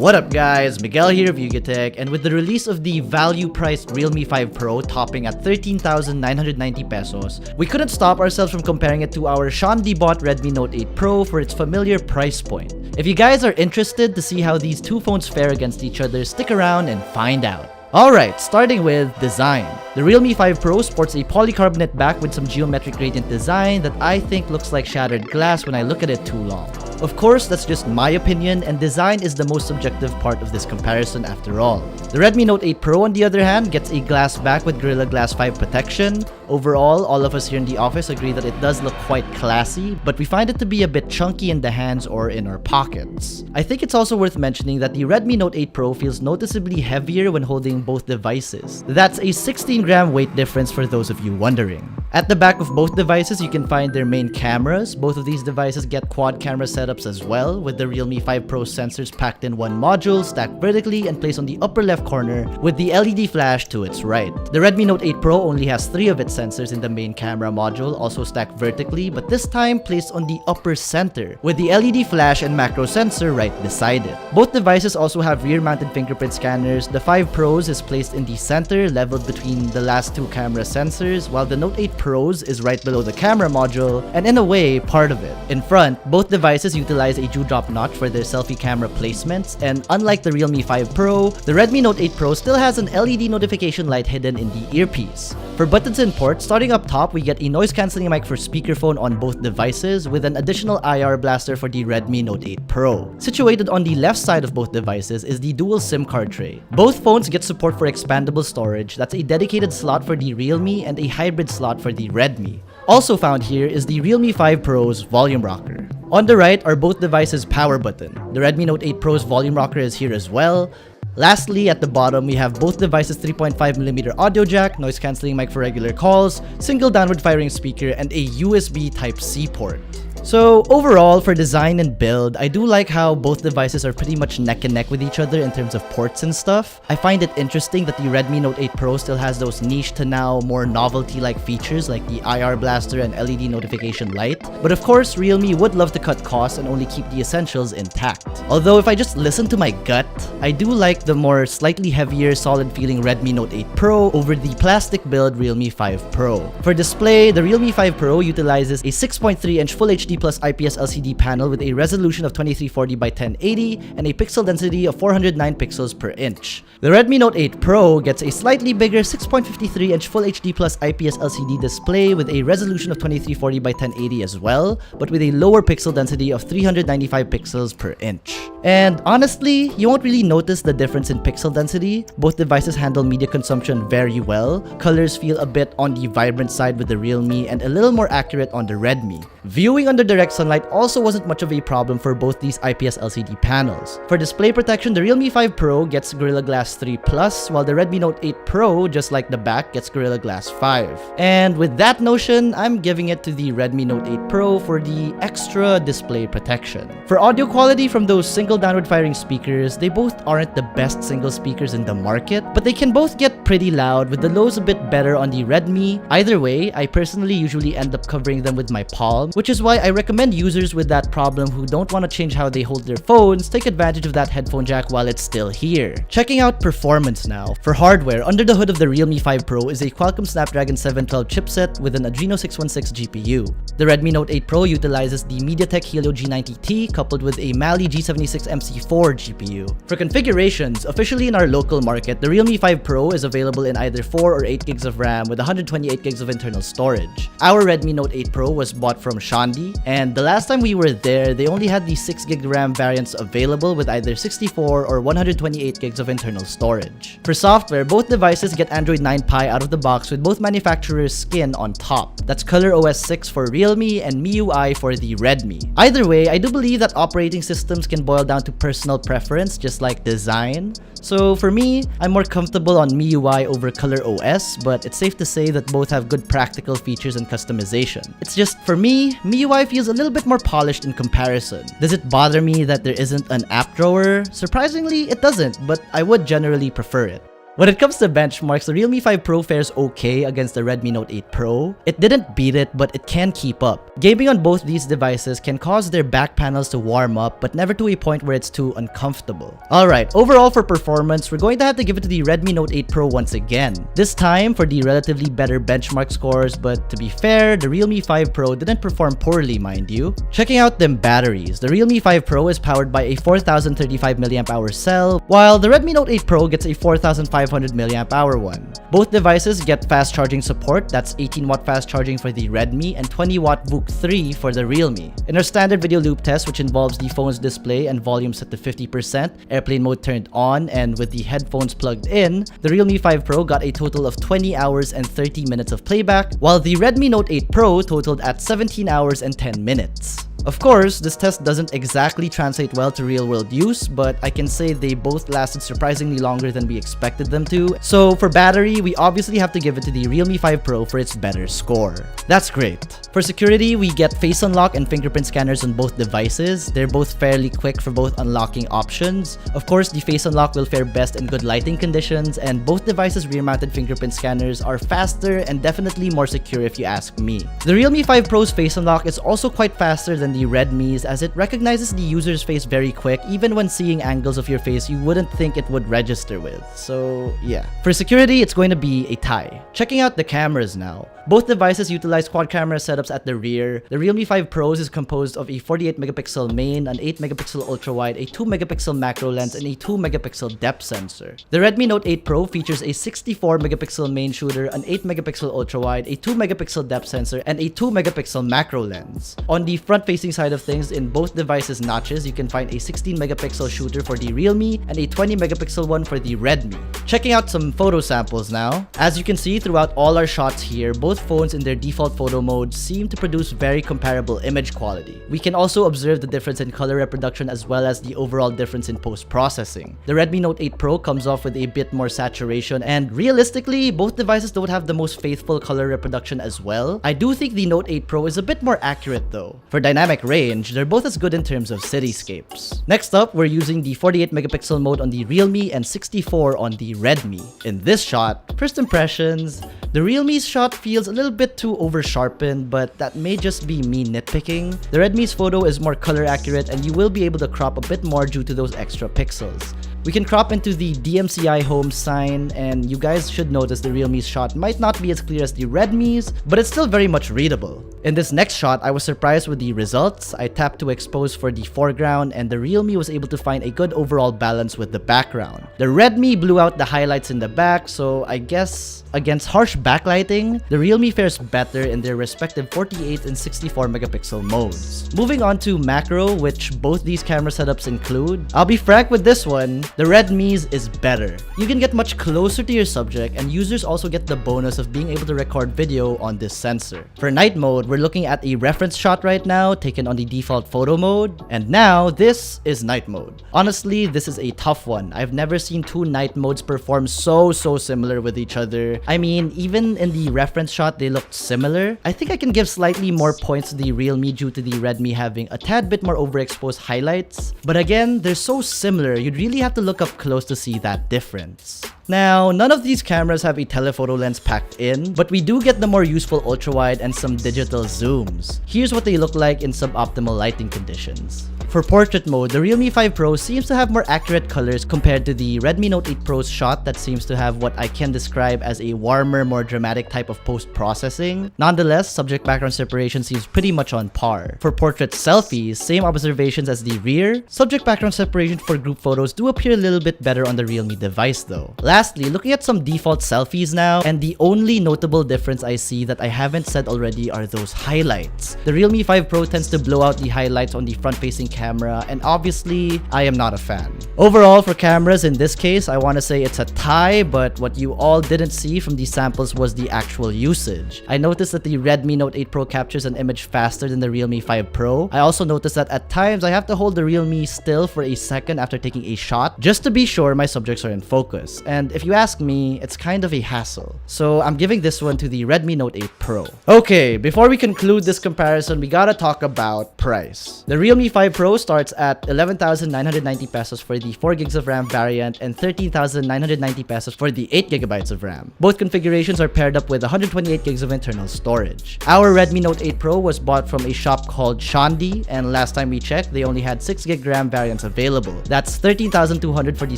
What up guys, Miguel here of Yugatech, and with the release of the value-priced Realme 5 Pro topping at 13,990 pesos, we couldn't stop ourselves from comparing it to our Sean-bought Redmi Note 8 Pro for its familiar price point. If you guys are interested to see how these two phones fare against each other, stick around and find out. Alright, starting with design. The Realme 5 Pro sports a polycarbonate back with some geometric gradient design that I think looks like shattered glass when I look at it too long. Of course, that's just my opinion, and design is the most subjective part of this comparison after all. The Redmi Note 8 Pro, on the other hand, gets a glass back with Gorilla Glass 5 protection. Overall, all of us here in the office agree that it does look quite classy, but we find it to be a bit chunky in the hands or in our pockets. I think it's also worth mentioning that the Redmi Note 8 Pro feels noticeably heavier when holding both devices. That's a 16-gram weight difference for those of you wondering. At the back of both devices, you can find their main cameras. Both of these devices get quad camera setups as well, with the Realme 5 Pro sensors packed in one module, stacked vertically and placed on the upper left corner with the LED flash to its right. The Redmi Note 8 Pro only has 3 of its sensors in the main camera module, also stacked vertically, but this time placed on the upper center, with the LED flash and macro sensor right beside it. Both devices also have rear-mounted fingerprint scanners. The 5 Pros is placed in the center, leveled between the last 2 camera sensors, while the Note 8 Pros is right below the camera module, and in a way, part of it. In front, both devices utilize a dewdrop notch for their selfie camera placements, and unlike the Realme 5 Pro, the Redmi Note 8 Pro still has an LED notification light hidden in the earpiece. For buttons and ports, starting up top, we get a noise-cancelling mic for speakerphone on both devices, with an additional IR blaster for the Redmi Note 8 Pro. Situated on the left side of both devices is the dual SIM card tray. Both phones get support for expandable storage. That's a dedicated slot for the Realme and a hybrid slot for the Redmi. Also found here is the Realme 5 Pro's volume rocker. On the right are both devices' power button. The Redmi Note 8 Pro's volume rocker is here as well. Lastly, at the bottom, we have both devices' 3.5mm audio jack, noise-cancelling mic for regular calls, single downward-firing speaker, and a USB Type-C port. So overall, for design and build, I do like how both devices are pretty much neck and neck with each other in terms of ports and stuff. I find it interesting that the Redmi Note 8 Pro still has those niche to now more novelty-like features like the IR blaster and LED notification light. But of course, Realme would love to cut costs and only keep the essentials intact. Although if I just listen to my gut, I do like the more slightly heavier, solid-feeling Redmi Note 8 Pro over the plastic build Realme 5 Pro. For display, the Realme 5 Pro utilizes a 6.3-inch Full HD Plus IPS LCD panel with a resolution of 2340 by 1080 and a pixel density of 409 pixels per inch. The Redmi Note 8 Pro gets a slightly bigger 6.53-inch Full HD Plus IPS LCD display with a resolution of 2340 by 1080 as well, but with a lower pixel density of 395 pixels per inch. And honestly, you won't really notice the difference in pixel density. Both devices handle media consumption very well. Colors feel a bit on the vibrant side with the Realme and a little more accurate on the Redmi. Viewing under direct sunlight also wasn't much of a problem for both these IPS LCD panels. For display protection, the Realme 5 Pro gets Gorilla Glass 3 Plus, while the Redmi Note 8 Pro, just like the back, gets Gorilla Glass 5. And with that notion, I'm giving it to the Redmi Note 8 Pro for the extra display protection. For audio quality from those single downward-firing speakers, they both aren't the best single speakers in the market, but they can both get pretty loud, with the lows a bit better on the Redmi. Either way, I personally usually end up covering them with my palm, which is why I recommend users with that problem who don't want to change how they hold their phones take advantage of that headphone jack while it's still here. Checking out performance now. For hardware, under the hood of the Realme 5 Pro is a Qualcomm Snapdragon 712 chipset with an Adreno 616 GPU. The Redmi Note 8 Pro utilizes the MediaTek Helio G90T coupled with a Mali G76 MC4 GPU. For configurations, officially in our local market, the Realme 5 Pro is available in either 4 or 8 gigs of RAM with 128 gigs of internal storage. Our Redmi Note 8 Pro was bought from Shandi, and the last time we were there, they only had the 6 gig RAM variants available with either 64 or 128 gigs of internal storage. For software, both devices get Android 9 Pie out of the box with both manufacturers' skin on top. That's ColorOS 6 for Realme and MIUI for the Redmi. Either way, I do believe that operating systems can boil down to personal preference, just like design. So for me, I'm more comfortable on MIUI over ColorOS, but it's safe to say that both have good practical features and customization. It's just, for me, MIUI feels a little bit more polished in comparison. Does it bother me that there isn't an app drawer? Surprisingly, it doesn't, but I would generally prefer it. When it comes to benchmarks, the Realme 5 Pro fares okay against the Redmi Note 8 Pro. It didn't beat it, but it can keep up. Gaming on both these devices can cause their back panels to warm up, but never to a point where it's too uncomfortable. Alright, overall for performance, we're going to have to give it to the Redmi Note 8 Pro once again. This time for the relatively better benchmark scores, but to be fair, the Realme 5 Pro didn't perform poorly, mind you. Checking out them batteries, the Realme 5 Pro is powered by a 4035 mAh cell, while the Redmi Note 8 Pro gets a 4500 mAh one. Both devices get fast charging support, that's 18W fast charging for the Redmi and 20W VOOC 3 for the Realme. In our standard video loop test, which involves the phone's display and volume set to 50%, airplane mode turned on, and with the headphones plugged in, the Realme 5 Pro got a total of 20 hours and 30 minutes of playback, while the Redmi Note 8 Pro totaled at 17 hours and 10 minutes. Of course, this test doesn't exactly translate well to real-world use, but I can say they both lasted surprisingly longer than we expected them to. So for battery, we obviously have to give it to the Realme 5 Pro for its better score. That's great. For security, we get face unlock and fingerprint scanners on both devices. They're both fairly quick for both unlocking options. Of course, the face unlock will fare best in good lighting conditions, and both devices' rear-mounted fingerprint scanners are faster and definitely more secure if you ask me. The Realme 5 Pro's face unlock is also quite faster than the Redmi's, as it recognizes the user's face very quick, even when seeing angles of your face you wouldn't think it would register with. So yeah. For security, it's going to be a tie. Checking out the cameras now. Both devices utilize quad camera setups at the rear. The Realme 5 Pros is composed of a 48 megapixel main, an 8 megapixel ultra wide, a 2 megapixel macro lens, and a 2 megapixel depth sensor. The Redmi Note 8 Pro features a 64 megapixel main shooter, an 8 megapixel ultra wide, a 2 megapixel depth sensor, and a 2 megapixel macro lens. On the front facing side of things, in both devices' notches, you can find a 16 megapixel shooter for the Realme and a 20 megapixel one for the Redmi. Checking out some photo samples now. As you can see throughout all our shots here, both phones in their default photo modes seem to produce very comparable image quality. We can also observe the difference in color reproduction as well as the overall difference in post-processing. The Redmi Note 8 Pro comes off with a bit more saturation, and realistically, both devices don't have the most faithful color reproduction as well. I do think the Note 8 Pro is a bit more accurate though. For dynamic range, they're both as good in terms of cityscapes. Next up, we're using the 48 megapixel mode on the Realme and 64 on the Redmi. In this shot, first impressions, the Realme's shot feels a little bit too over-sharpened, but that may just be me nitpicking. The Redmi's photo is more color accurate and you will be able to crop a bit more due to those extra pixels. We can crop into the DMCI home sign, and you guys should notice the Realme's shot might not be as clear as the Redmi's, but it's still very much readable. In this next shot, I was surprised with the results. I tapped to expose for the foreground, and the Realme was able to find a good overall balance with the background. The Redmi blew out the highlights in the back, so I guess against harsh backlighting, the Realme fares better in their respective 48 and 64 megapixel modes. Moving on to macro, which both these camera setups include, I'll be frank with this one, the Redmi's is better. You can get much closer to your subject, and users also get the bonus of being able to record video on this sensor. For night mode, we're looking at a reference shot right now taken on the default photo mode, and now this is night mode. Honestly, this is a tough one. I've never seen two night modes perform so similar with each other. I mean, even in the reference shot, they looked similar. I think I can give slightly more points to the Realme due to the Redmi having a tad bit more overexposed highlights. But again, they're so similar, you'd really have to look up close to see that difference. Now, none of these cameras have a telephoto lens packed in, but we do get the more useful ultra-wide and some digital zooms. Here's what they look like in suboptimal lighting conditions. For portrait mode, the Realme 5 Pro seems to have more accurate colors compared to the Redmi Note 8 Pro's shot that seems to have what I can describe as a warmer, more dramatic type of post-processing. Nonetheless, subject background separation seems pretty much on par. For portrait selfies, same observations as the rear. Subject background separation for group photos do appear a little bit better on the Realme device though. Lastly, looking at some default selfies now, and the only notable difference I see that I haven't said already are those highlights. The Realme 5 Pro tends to blow out the highlights on the front-facing camera, and obviously, I am not a fan. Overall, for cameras in this case, I want to say it's a tie, but what you all didn't see from these samples was the actual usage. I noticed that the Redmi Note 8 Pro captures an image faster than the Realme 5 Pro. I also noticed that at times I have to hold the Realme still for a second after taking a shot, just to be sure my subjects are in focus. And if you ask me, it's kind of a hassle. So I'm giving this one to the Redmi Note 8 Pro. Okay, before we conclude this comparison, we gotta talk about price. The Realme 5 Pro Pro starts at 11,990 pesos for the 4 gigs of RAM variant and 13,990 pesos for the 8 gigabytes of RAM. Both configurations are paired up with 128 gigs of internal storage. Our Redmi Note 8 Pro was bought from a shop called Shandi, and last time we checked, they only had 6 gig RAM variants available. That's 13,200 for the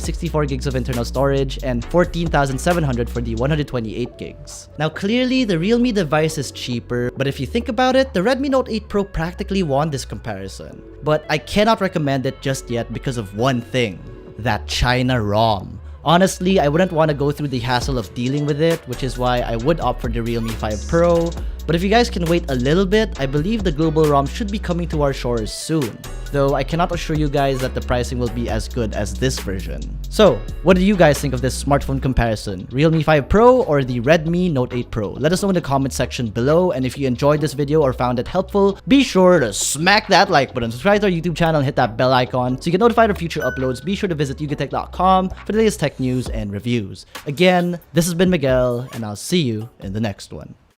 64 gigs of internal storage and 14,700 for the 128 gigs. Now clearly, the Realme device is cheaper, but if you think about it, the Redmi Note 8 Pro practically won this comparison. But I cannot recommend it just yet because of one thing: that China ROM. Honestly, I wouldn't want to go through the hassle of dealing with it, which is why I would opt for the Realme 5 Pro. But if you guys can wait a little bit, I believe the global ROM should be coming to our shores soon. Though I cannot assure you guys that the pricing will be as good as this version. So, what do you guys think of this smartphone comparison? Realme 5 Pro or the Redmi Note 8 Pro? Let us know in the comment section below, and if you enjoyed this video or found it helpful, be sure to smack that like button, subscribe to our YouTube channel, and hit that bell icon so you get notified of future uploads. Be sure to visit yugatech.com for the latest tech news and reviews. Again, this has been Miguel, and I'll see you in the next one.